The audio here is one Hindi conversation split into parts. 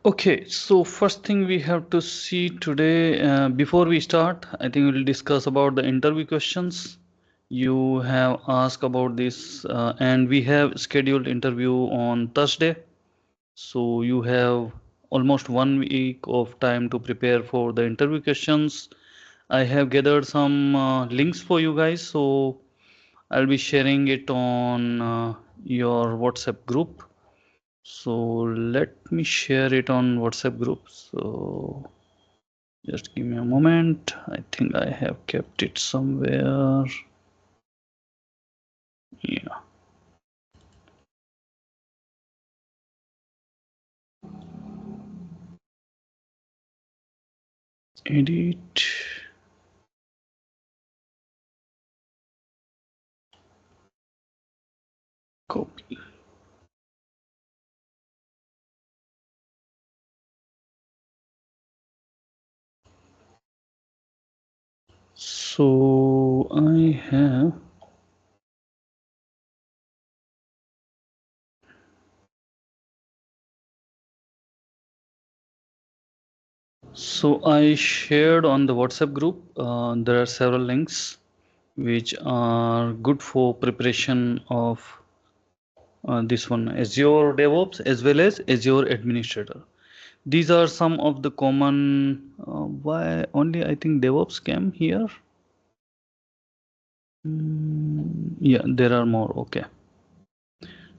Okay, so first thing we have to see today, before we start, I think we'll discuss about the interview questions. You have asked about this, and we have scheduled interview on Thursday. So you have almost 1 week of time to prepare for the interview questions. I have gathered some links for you guys, so I'll be sharing it on your WhatsApp group. So let me share it on WhatsApp group. So just give me a moment. I think I have kept it somewhere. Yeah. Edit. Copy. So I have I shared on the WhatsApp group. There are several links which are good for preparation of this one, Azure DevOps as well as Azure Administrator. These are some of the common. Why only I think DevOps came here? Yeah, there are more. Okay.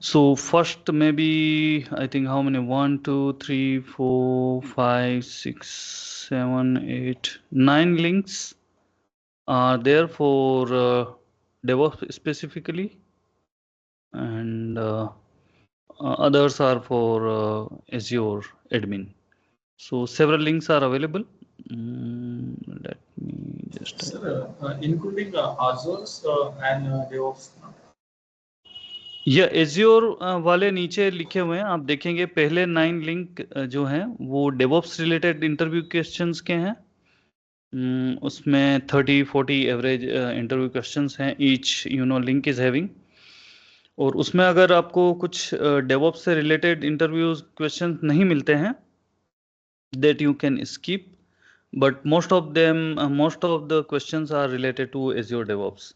So first, maybe I think how many? 1, 2, 3, 4, 5, 6, 7, 8, 9 links are there for DevOps specifically, and others are for Azure admin. So several links are available. Let me just. Sir, including Azure's and DevOps. ये एज्योर वाले नीचे लिखे हुए हैं, आप देखेंगे पहले 9 लिंक जो हैं वो डेवऑप्स रिलेटेड इंटरव्यू क्वेश्चंस के हैं। उसमें 30-40 एवरेज इंटरव्यू क्वेश्चंस हैं, ईच लिंक इज हैविंग। और उसमें अगर आपको कुछ डेवऑप्स से रिलेटेड इंटरव्यूज क्वेश्चंस नहीं मिलते हैं, that you can skip, but most of the questions are related to Azure DevOps.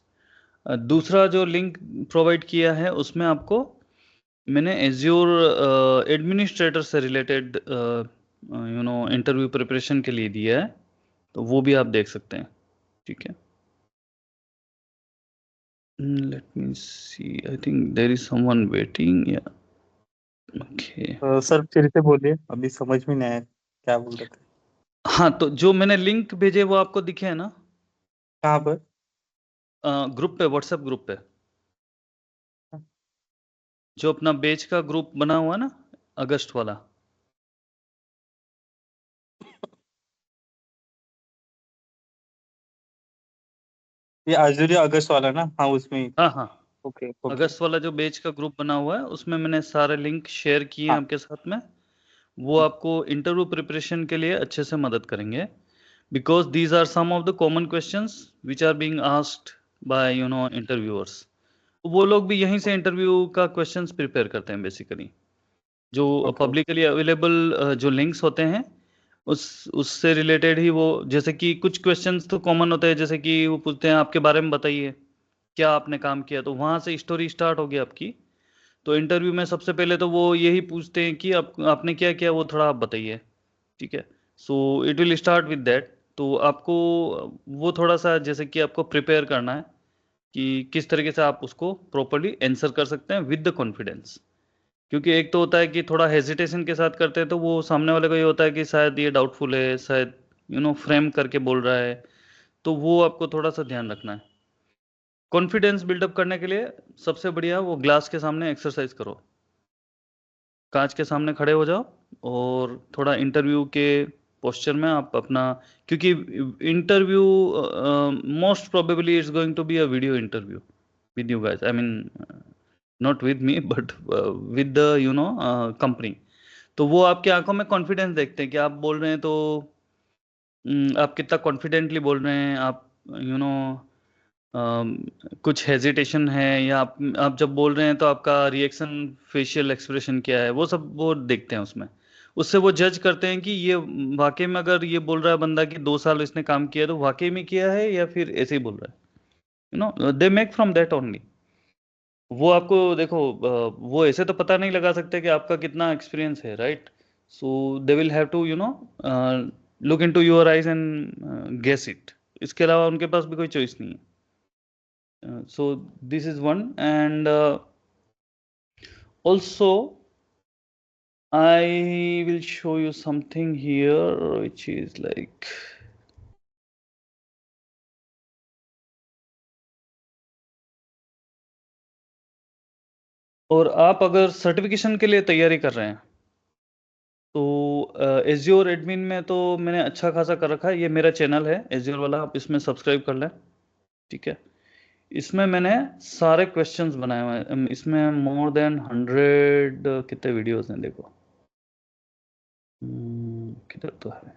दूसरा जो लिंक प्रोवाइड किया है उसमें आपको मैंने एज्योर एडमिनिस्ट्रेटर से रिलेटेड इंटरव्यू प्रिपरेशन के लिए दिया है, तो वो भी आप देख सकते हैं। ठीक है, let me see, I think there is someone waiting. या ओके सर फिर से बोलिए, अभी समझ में नहीं आया क्या बोल रहे थे। हाँ, तो जो मैंने लिंक भेजे वो आपको दिखे है ना? कहाँ पर? ग्रुप पे, व्हाट्सएप ग्रुप पे, जो अपना बेच का ग्रुप बना हुआ ना, अगस्त वाला। ये आजुरी अगस्त वाला ना? हाँ उसमें। हाँ हाँ, ओके अगस्त वाला जो बेच का ग्रुप बना हुआ है उसमें मैंने सारे लिंक शेयर किए हैं हाँ। आपके साथ में। वो आपको इंटरव्यू प्रिपरेशन के लिए अच्छे से मदद करेंगे, because these are some of the common questions which are being asked by interviewers. वो लोग भी यहीं से इंटरव्यू का क्वेश्चंस प्रिपेयर करते हैं बेसिकली। जो पब्लिकली अवेलेबल जो लिंक्स होते हैं उससे रिलेटेड ही वो, जैसे कि कुछ क्वेश्चंस तो कॉमन होते हैं, जैसे कि वो पूछते हैं आपके बारे में बताइए, क्या आपने काम किया, तो वहां से स्टोरी स्टार्ट होगी आपकी। तो इंटरव्यू में सबसे पहले तो वो यही पूछते हैं कि आपने क्या किया, वो थोड़ा आप बताइए। ठीक है, so it will start with that. तो आपको वो थोड़ा सा जैसे कि आपको प्रिपेयर करना है कि किस तरीके से आप उसको प्रॉपरली आंसर कर सकते हैं विद द कॉन्फिडेंस। क्योंकि एक तो होता है कि थोड़ा हेजिटेशन के साथ करते हैं तो वो सामने वाले को ये होता है कि शायद ये डाउटफुल है, शायद फ्रेम करके बोल रहा है, तो वो आपको थोड़ा सा ध्यान रखना है। कॉन्फिडेंस बिल्डअप करने के लिए सबसे बढ़िया वो ग्लास के सामने एक्सरसाइज करो, कांच के सामने खड़े हो जाओ और थोड़ा इंटरव्यू के पोस्चर में आप अपना, क्योंकि interview most probably it's going to be a video interview with you guys, I mean not with me but with the company. तो वो आपके आंखों में कॉन्फिडेंस देखते हैं कि आप बोल रहे हैं तो आप कितना कॉन्फिडेंटली बोल रहे हैं, आप नो कुछ हेजिटेशन है, या आप जब बोल रहे हैं तो आपका रिएक्शन, फेशियल एक्सप्रेशन क्या है, वो सब वो देखते हैं उसमें। उससे वो जज करते हैं कि ये वाकई में, अगर ये बोल रहा है बंदा कि 2 साल इसने काम किया है, तो वाकई में किया है या फिर ऐसे ही बोल रहा है, you know, they make from that only. वो आपको देखो, वो ऐसे तो पता नहीं लगा सकते कि आपका कितना एक्सपीरियंस है, right? So they will have to, you know, look into your eyes and guess it. इसके अलावा उनके पास भी कोई चॉइस नहीं है। So this is one, and also I will show you something here which is like, और आप अगर सर्टिफिकेशन के लिए तैयारी कर रहे हैं तो एज्योर एडमिन में तो मैंने अच्छा खासा कर रखा है। ये मेरा चैनल है एज्योर वाला, आप इसमें सब्सक्राइब कर लें, ठीक है? इसमें मैंने सारे क्वेश्चंस बनाए हुए हैं। इसमें मोर देन 100 कितने वीडियोस हैं, देखो। किधर तो है,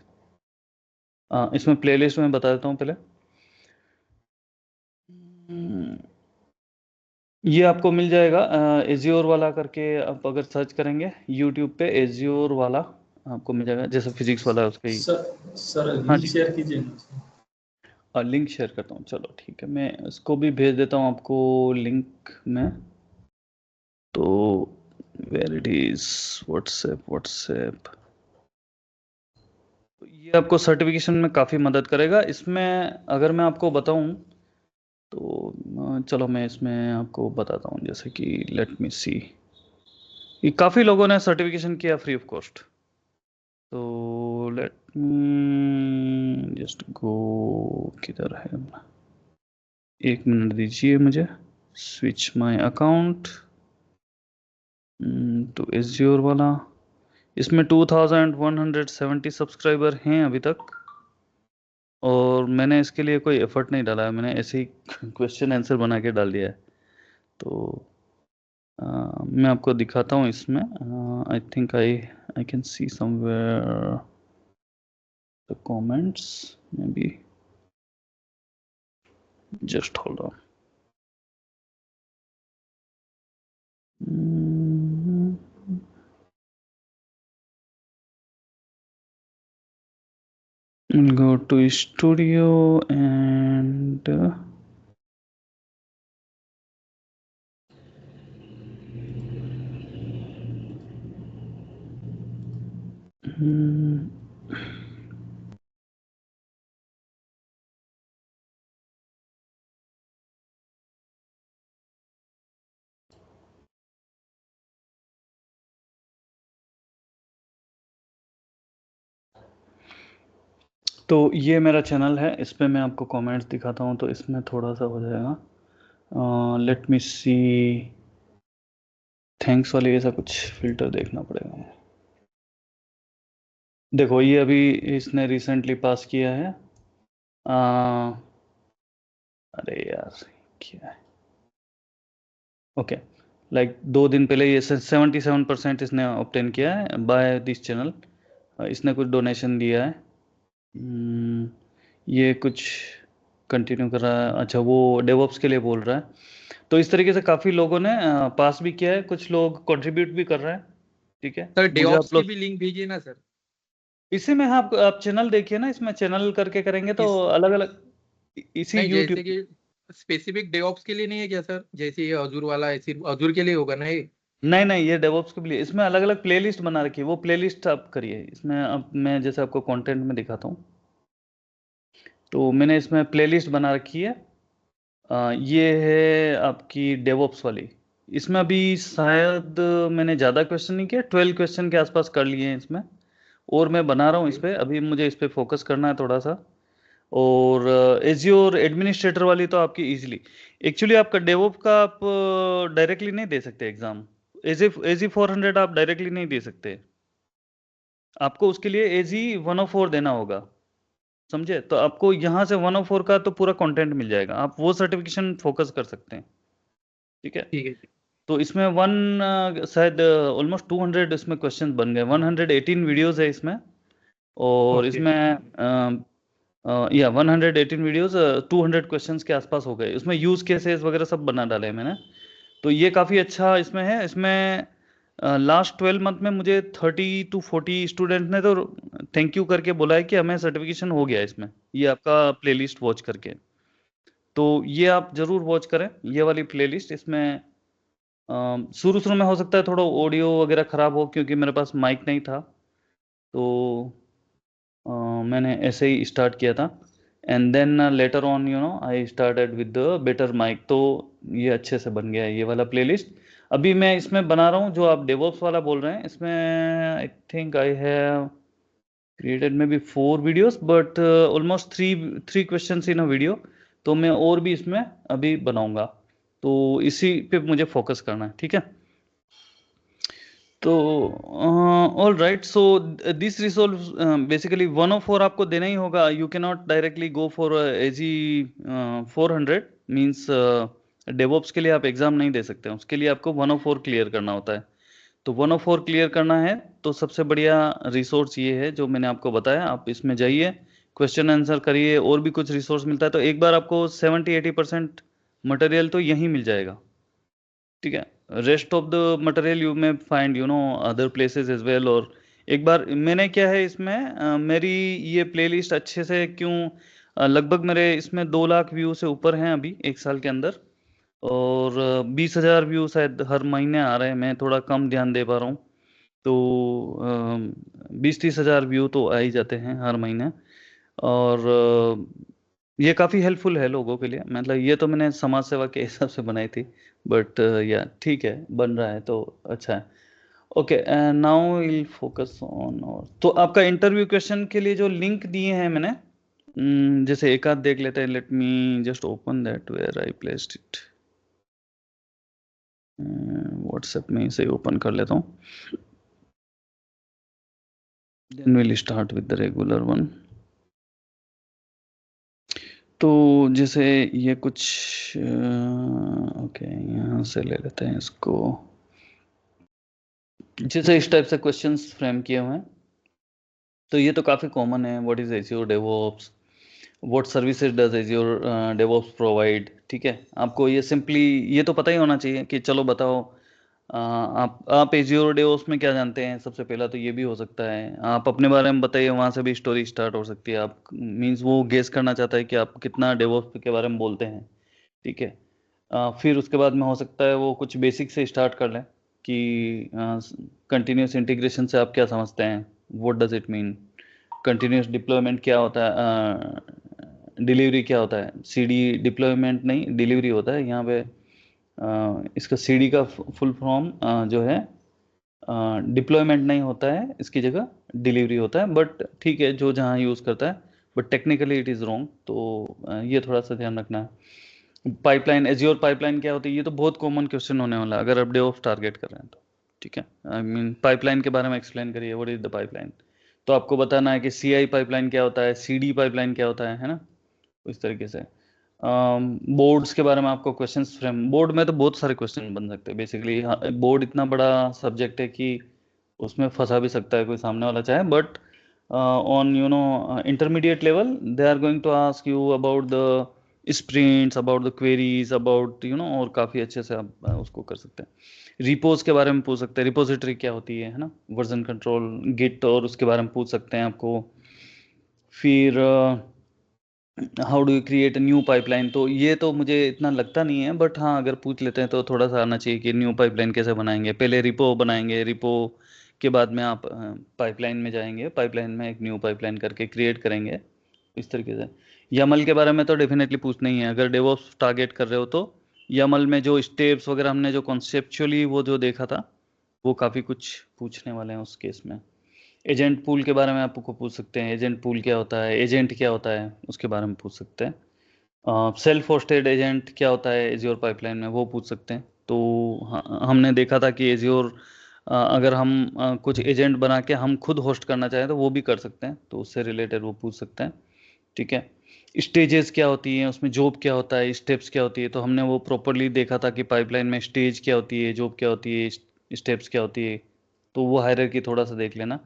इसमें प्लेलिस्ट में बता देता हूँ पहले। ये आपको मिल जाएगा एज्योर वाला करके, आप अगर सर्च करेंगे यूट्यूब पे एज्योर वाला आपको मिल जाएगा, जैसे फिजिक्स वाला है उसका ही। सर हाँ लिंक जी, शेयर कीजिए ना। लिंक शेयर करता हूँ, चलो ठीक है, मैं इसको भी भेज देता हूँ आपको लिंक में। तो वेयर इट इज, व्हाट्सएप। ये आपको सर्टिफिकेशन में काफ़ी मदद करेगा। इसमें अगर मैं आपको बताऊं तो चलो मैं इसमें आपको बताता हूँ, जैसे कि लेट मी सी, ये काफ़ी लोगों ने सर्टिफिकेशन किया फ्री ऑफ कॉस्ट। तो लेट मी जस्ट गो, किधर है, 1 मिनट दीजिए मुझे, switch my account to Azure वाला। इसमें 2170 सब्सक्राइबर हैं अभी तक, और मैंने इसके लिए कोई एफर्ट नहीं डाला है, मैंने ऐसे ही क्वेश्चन आंसर बना के डाल दिया है। तो मैं आपको दिखाता हूँ इसमें। I think I can see somewhere the comments, may be, just hold on. Go to studio and तो ये मेरा चैनल है, इस पे मैं आपको कमेंट्स दिखाता हूँ, तो इसमें थोड़ा सा हो जाएगा। लेट मी सी, थैंक्स वाली ऐसा कुछ फिल्टर देखना पड़ेगा। देखो ये अभी इसने रिसेंटली पास किया है। अरे यार क्या है, ओके, लाइक 2 दिन पहले ये 77% इसने ऑब्टेन किया है बाय दिस चैनल। इसने कुछ डोनेशन दिया है। ये कुछ कंटिन्यू कर रहा है, अच्छा वो डेवऑप्स के लिए बोल रहा है। तो इस तरीके से काफ़ी लोगों ने पास भी किया है, कुछ लोग कंट्रीब्यूट भी कर रहे हैं, ठीक है? सर मुझे डेवऑप्स आप की लोग भी लिंक भेजिए ना सर। इसी में, आप चैनल देखिए ना, इसमें चैनल करके करेंगे तो अलग अलग, इसी नहीं, यूट्यूब, जैसे कि स्पेसिफिक डेवऑप्स के लिए नहीं है क्या सर? जैसे ये अजूर वाला है, सिर्फ अजूर के लिए होगा ना ये? नहीं ये डेवऑप्स के लिए, इसमें अलग अलग प्लेलिस्ट बना रखी है, वो प्लेलिस्ट आप करिए इसमें। अब मैं जैसे आपको कंटेंट में दिखाता हूँ, तो मैंने इसमें प्लेलिस्ट बना रखी है। ये है आपकी डेवऑप्स वाली। इसमें अभी शायद मैंने ज़्यादा क्वेश्चन नहीं किया, 12 क्वेश्चन के आसपास कर लिए हैं इसमें, और मैं बना रहा हूँ इस पे, अभी मुझे इस पे फोकस करना है थोड़ा सा। और एज्योर एडमिनिस्ट्रेटर वाली तो आपकी इजीली, एक्चुअली आपका डेवऑप का आप डायरेक्टली नहीं दे सकते एग्जाम, एजी 400 आप डायरेक्टली नहीं दे सकते, आपको उसके लिए एजी 104 देना होगा, समझे? तो आपको यहाँ से 104 का तो पूरा कंटेंट मिल जाएगा, आप वो सर्टिफिकेशन फोकस कर सकते हैं, ठीक है? ठीक है। तो इसमें शायद ऑलमोस्ट 200 इसमें क्वेश्चन बन गए, 118 वीडियोस है इसमें, और ओके। इसमें या 118 वीडियोस, 200 क्वेश्चंस के आसपास हो गए। इसमें यूज केसेस वगैरह सब बना डाले हैं मैंने, तो ये काफ़ी अच्छा इसमें है। इसमें लास्ट 12 मंथ में मुझे 30 to 40 स्टूडेंट ने तो थैंक यू करके बोला है कि हमें सर्टिफिकेशन हो गया इसमें, ये आपका प्लेलिस्ट वॉच करके। तो ये आप जरूर वॉच करें, ये वाली प्लेलिस्ट। इसमें शुरू शुरू में हो सकता है थोड़ा ऑडियो वगैरह खराब हो, क्योंकि मेरे पास माइक नहीं था, तो मैंने ऐसे ही स्टार्ट किया था। And then later on you know I started with the better mic, तो ये अच्छे से बन गया है ये वाला प्लेलिस्ट। अभी मैं इसमें बना रहा हूँ जो आप डेवऑप्स वाला बोल रहे हैं, इसमें I think I have created may be 4 videos, but almost 3 questions in a video. तो मैं और भी इसमें अभी बनाऊंगा, तो इसी पे मुझे फोकस करना है, ठीक है। तो all right, so this resolve basically 104 आपको देना ही होगा। You can not directly go for AG 400 means DevOps के लिए आप एग्जाम नहीं दे सकते हैं, उसके लिए आपको 104 क्लियर करना होता है। तो 104 क्लियर करना है तो सबसे बढ़िया रिसोर्स ये है जो मैंने आपको बताया, आप इसमें जाइए, क्वेश्चन आंसर करिए, और भी कुछ रिसोर्स मिलता है। तो एक बार आपको 70-80% मटेरियल तो यहीं मिल जाएगा, ठीक है। Rest of the material you may find you know other places as well. और एक बार मैंने क्या है इसमें मेरी ये प्लेलिस्ट अच्छे से क्यों लगभग मेरे इसमें 2 लाख व्यू से ऊपर हैं अभी 1 साल के अंदर, और 20,000 व्यू शायद हर महीने आ रहे हैं। मैं थोड़ा कम ध्यान दे पा रहा हूँ, तो 20-30 हज़ार व्यू तो आ ही जाते हैं हर महीने। और ये काफ़ी हेल्पफुल है लोगों के लिए, मतलब ये तो मैंने समाज सेवा के हिसाब से बनाई थी, बट या ठीक है, बन रहा है तो अच्छा है। Okay, now will focus on. और तो आपका इंटरव्यू क्वेश्चन के लिए जो लिंक दिए हैं मैंने, जैसे एक आध देख लेते हैं। Let me just open that where I placed it. WhatsApp में इसे ओपन कर लेता हूँ, then will start with the regular one. तो जैसे ये कुछ ओके, यहाँ से ले लेते हैं इसको। जैसे इस टाइप से क्वेश्चंस फ्रेम किए हुए हैं, तो ये तो काफ़ी कॉमन है। What is azure DevOps, what services does azure DevOps provide, ठीक है। आपको ये सिंपली ये तो पता ही होना चाहिए कि चलो बताओ आप एज्योर डेवऑप्स में क्या जानते हैं। सबसे पहला तो ये भी हो सकता है, आप अपने बारे में बताइए, वहाँ से भी स्टोरी स्टार्ट हो सकती है। आप मीन्स वो गेस करना चाहता है कि आप कितना डेवऑप्स के बारे में बोलते हैं, ठीक है। फिर उसके बाद में हो सकता है वो कुछ बेसिक से स्टार्ट कर लें कि कंटिन्यूस इंटीग्रेशन से आप क्या समझते हैं, what does it mean. Continuous deployment क्या होता है, डिलीवरी क्या होता है। सीडी डिप्लॉयमेंट नहीं, डिलीवरी होता है यहाँ पे। इसका सीडी का फुल फॉर्म जो है डिप्लॉयमेंट नहीं होता है, इसकी जगह डिलीवरी होता है, बट ठीक है जो जहाँ यूज़ करता है, but technically it is wrong. तो ये थोड़ा सा ध्यान रखना है। पाइपलाइन, एज्योर पाइपलाइन क्या होती है, ये तो बहुत कॉमन क्वेश्चन होने वाला है अगर आप डेवऑप्स टारगेट कर रहे हैं तो, ठीक है। आई मीन पाइपलाइन के बारे में एक्सप्लेन करिए, व्हाट इज द पाइपलाइन। तो आपको बताना है कि सीआई पाइपलाइन क्या होता है, सीडी पाइपलाइन क्या होता है ना, इस तरीके से। बोर्ड्स के बारे में आपको क्वेश्चंस फ्रेम, बोर्ड में तो बहुत सारे क्वेश्चन बन सकते हैं बेसिकली। बोर्ड इतना बड़ा सब्जेक्ट है कि उसमें फंसा भी सकता है कोई सामने वाला चाहे, but on you know intermediate level they are going to ask you about the sprints, about the queries, about you know, और काफ़ी अच्छे से आप उसको कर सकते हैं। रिपोज के बारे में पूछ सकते हैं, रिपोजिटरी क्या होती है ना, वर्जन कंट्रोल, गिट, और उसके बारे में पूछ सकते हैं आपको। फिर how do you create a new pipeline, तो ये तो मुझे इतना लगता नहीं है, बट हाँ अगर पूछ लेते हैं तो थोड़ा सा आना चाहिए कि न्यू पाइपलाइन कैसे बनाएंगे। पहले रिपो बनाएंगे, रिपो के बाद में आप पाइपलाइन में जाएंगे, पाइपलाइन में एक न्यू पाइपलाइन करके क्रिएट करेंगे, इस तरीके से। यमल के बारे में तो डेफिनेटली पूछना ही है अगर डेवऑप्स टारगेट कर रहे हो तो। यमल में जो स्टेप्स वगैरह हमने जो कॉन्सेप्चुअली वो जो देखा था, वो काफ़ी कुछ पूछने वाले हैं उस केस में। एजेंट पूल के बारे में आपको पूछ सकते हैं, एजेंट पूल क्या होता है, एजेंट क्या होता है, उसके बारे में पूछ सकते हैं। सेल्फ होस्टेड एजेंट क्या होता है एज्योर पाइपलाइन में, वो पूछ सकते हैं। तो हमने देखा था कि एज्योर अगर हम कुछ एजेंट बना के हम खुद होस्ट करना चाहें तो वो भी कर सकते हैं, तो उससे रिलेटेड वो पूछ सकते हैं, ठीक है। स्टेजेस क्या होती हैं, उसमें जॉब क्या होता है, स्टेप्स क्या होती है, तो हमने वो प्रॉपरली देखा था कि पाइपलाइन में स्टेज क्या होती है, जॉब क्या होती है, स्टेप्स क्या होती है। तो वो हायरार्की थोड़ा सा देख लेना।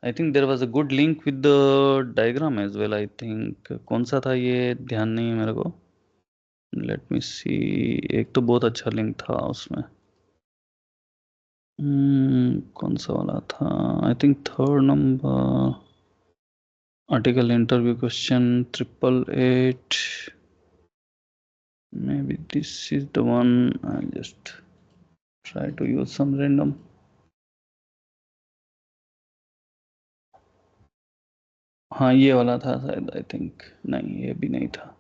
I think there was a good link with the diagram as well. I think कौन सा था ये ध्यान नहीं है मेरे को, लेट मी सी। एक तो बहुत अच्छा लिंक था उसमें, कौन सा वाला था? I think 3rd number article interview question 888. Maybe this is the one. I'll just try to use some random. हाँ ये वाला था शायद, आई थिंक। नहीं, ये भी नहीं था।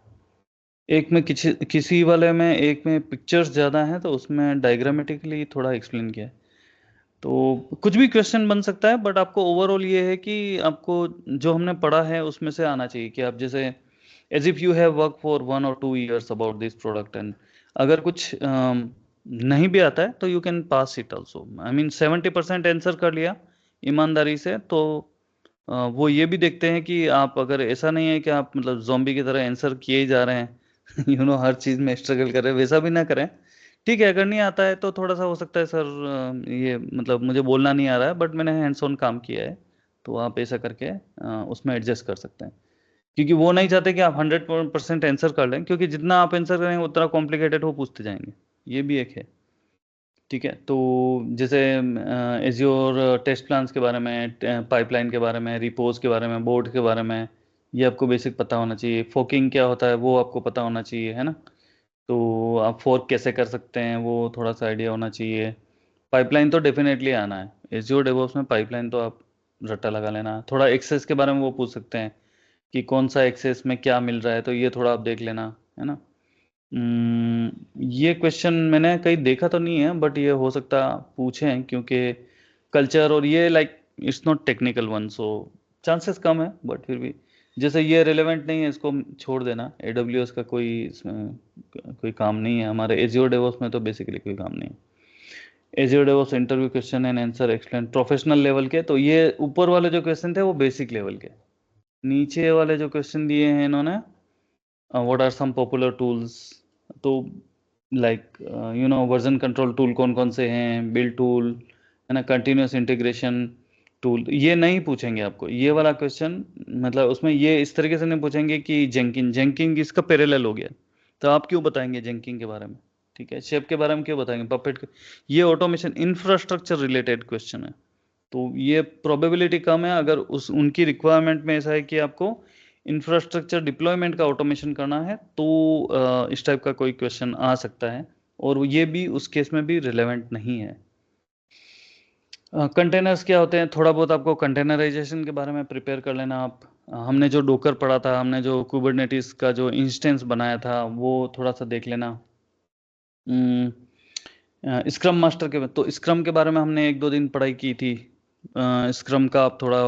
एक में किसी वाले में, एक में पिक्चर्स ज़्यादा हैं तो उसमें डायग्रामेटिकली थोड़ा एक्सप्लेन किया है। तो कुछ भी क्वेश्चन बन सकता है, बट आपको ओवरऑल ये है कि आपको जो हमने पढ़ा है उसमें से आना चाहिए कि आप जैसे as if you have work for 1 or 2 years about this product, and अगर कुछ नहीं भी आता है तो you can pass it also. I mean 70% answer कर लिया ईमानदारी से, तो वो ये भी देखते हैं कि आप, अगर ऐसा नहीं है कि आप मतलब ज़ॉम्बी की तरह आंसर किए ही जा रहे हैं यू नो हर चीज़ में स्ट्रगल कर रहे हैं, वैसा भी ना करें। ठीक है, अगर नहीं आता है तो थोड़ा सा हो सकता है सर ये मतलब मुझे बोलना नहीं आ रहा है बट मैंने हैंड्स ऑन काम किया है, तो आप ऐसा करके उसमें एडजस्ट कर सकते हैं। क्योंकि वो नहीं चाहते कि आप 100% आंसर कर लें, क्योंकि जितना आप आंसर करेंगे उतना कॉम्प्लिकेटेड वो पूछते जाएंगे, ये भी एक है। ठीक है, तो जैसे एज्योर टेस्ट प्लान्स के बारे में, पाइपलाइन के बारे में, रिपोज के बारे में, बोर्ड के बारे में, ये आपको बेसिक पता होना चाहिए। फोकिंग क्या होता है वो आपको पता होना चाहिए, है ना। तो आप फोर्क कैसे कर सकते हैं वो थोड़ा सा आइडिया होना चाहिए। पाइपलाइन तो डेफिनेटली आना है, एज्योर डेवऑप्स में पाइपलाइन तो आप रट्टा लगा लेना। थोड़ा एक्सेस के बारे में वो पूछ सकते हैं कि कौन सा एक्सेस में क्या मिल रहा है, तो ये थोड़ा आप देख लेना, है ना। ये क्वेश्चन मैंने कहीं देखा तो नहीं है, बट ये हो सकता पूछें क्योंकि कल्चर और ये like it's not technical one, so chances कम है, बट फिर भी जैसे ये रिलेवेंट नहीं है इसको छोड़ देना। AWS का कोई इसमें कोई काम नहीं है, हमारे एज्योर डेवऑप्स में तो बेसिकली कोई काम नहीं है। Azure DevOps interview question and answer explain professional level के, तो ये ऊपर वाले जो क्वेश्चन थे वो बेसिक लेवल के। नीचे वाले जो क्वेश्चन दिए हैं इन्होंने, what are some popular tools, तो like you know version control tool कौन कौन से हैं, बिल्ड टूल, है ना, कंटिन्यूस इंटीग्रेशन टूल, ये नहीं पूछेंगे आपको ये वाला क्वेश्चन। मतलब उसमें ये इस तरीके से नहीं पूछेंगे कि जेंकिंग इसका पैरेलल हो गया, तो आप क्यों बताएंगे जेंकिंग के बारे में। ठीक है, शेप के बारे में क्यों बताएंगे, पपेट के, ये ऑटोमेशन इंफ्रास्ट्रक्चर रिलेटेड क्वेश्चन है, तो ये प्रोबेबिलिटी कम है। अगर उस उनकी रिक्वायरमेंट में ऐसा है कि आपको इंफ्रास्ट्रक्चर डिप्लॉयमेंट का ऑटोमेशन करना है, तो इस टाइप का कोई क्वेश्चन आ सकता है, और ये भी उस केस में भी रिलेवेंट नहीं है। कंटेनर्स क्या होते हैं, थोड़ा बहुत आपको कंटेनराइजेशन के बारे में प्रिपेयर कर लेना आप। हमने जो डोकर पढ़ा था, हमने जो कुबरनेटिस का जो इंस्टेंस बनाया था वो थोड़ा सा देख लेना। स्क्रम मास्टर के, तो स्क्रम के बारे में हमने 1-2 दिन पढ़ाई की थी। स्क्रम का आप थोड़ा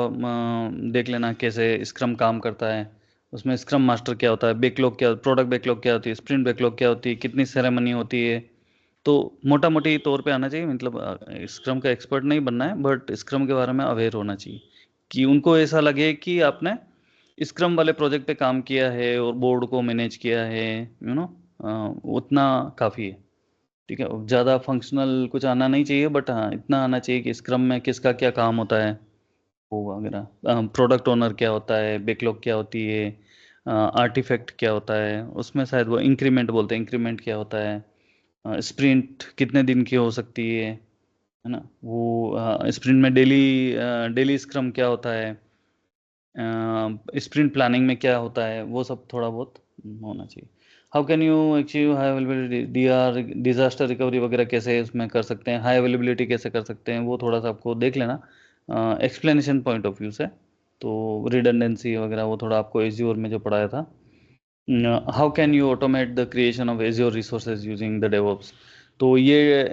देख लेना कैसे स्क्रम काम करता है, उसमें स्क्रम मास्टर क्या होता है, बैकलॉग क्या, प्रोडक्ट बैकलॉग क्या होती है, स्प्रिंट बैकलॉग क्या होती है, कितनी सेरेमनी होती है, तो मोटा मोटी तौर पे आना चाहिए। मतलब स्क्रम का एक्सपर्ट नहीं बनना है, बट स्क्रम के बारे में अवेयर होना चाहिए कि उनको ऐसा लगे कि आपने स्क्रम वाले प्रोजेक्ट पे काम किया है और बोर्ड को मैनेज किया है, यू नो, उतना काफ़ी है। ठीक है, ज़्यादा फंक्शनल कुछ आना नहीं चाहिए, बट हाँ इतना आना चाहिए कि स्क्रम में किसका क्या काम होता है वो वगैरह, प्रोडक्ट ओनर क्या होता है, बैकलॉग क्या होती है, आर्टिफैक्ट क्या होता है, उसमें शायद वो इंक्रीमेंट बोलते हैं, इंक्रीमेंट क्या होता है, स्प्रिंट कितने दिन की हो सकती है ना, वो स्प्रिंट में डेली स्क्रम क्या होता है, स्प्रिंट प्लानिंग में क्या होता है, वो सब थोड़ा बहुत होना चाहिए। How can you achieve high availability, disaster recovery वगैरह कैसे उसमें कर सकते हैं, हाई अवेलेबिलिटी कैसे कर सकते हैं, वो थोड़ा सा आपको देख लेना एक्सप्लेनेशन पॉइंट ऑफ व्यू से। तो रिडंडेंसी वगैरह वो थोड़ा आपको एज्योर में जो पढ़ाया था। How can you automate the creation of azure resources using the DevOps, तो ये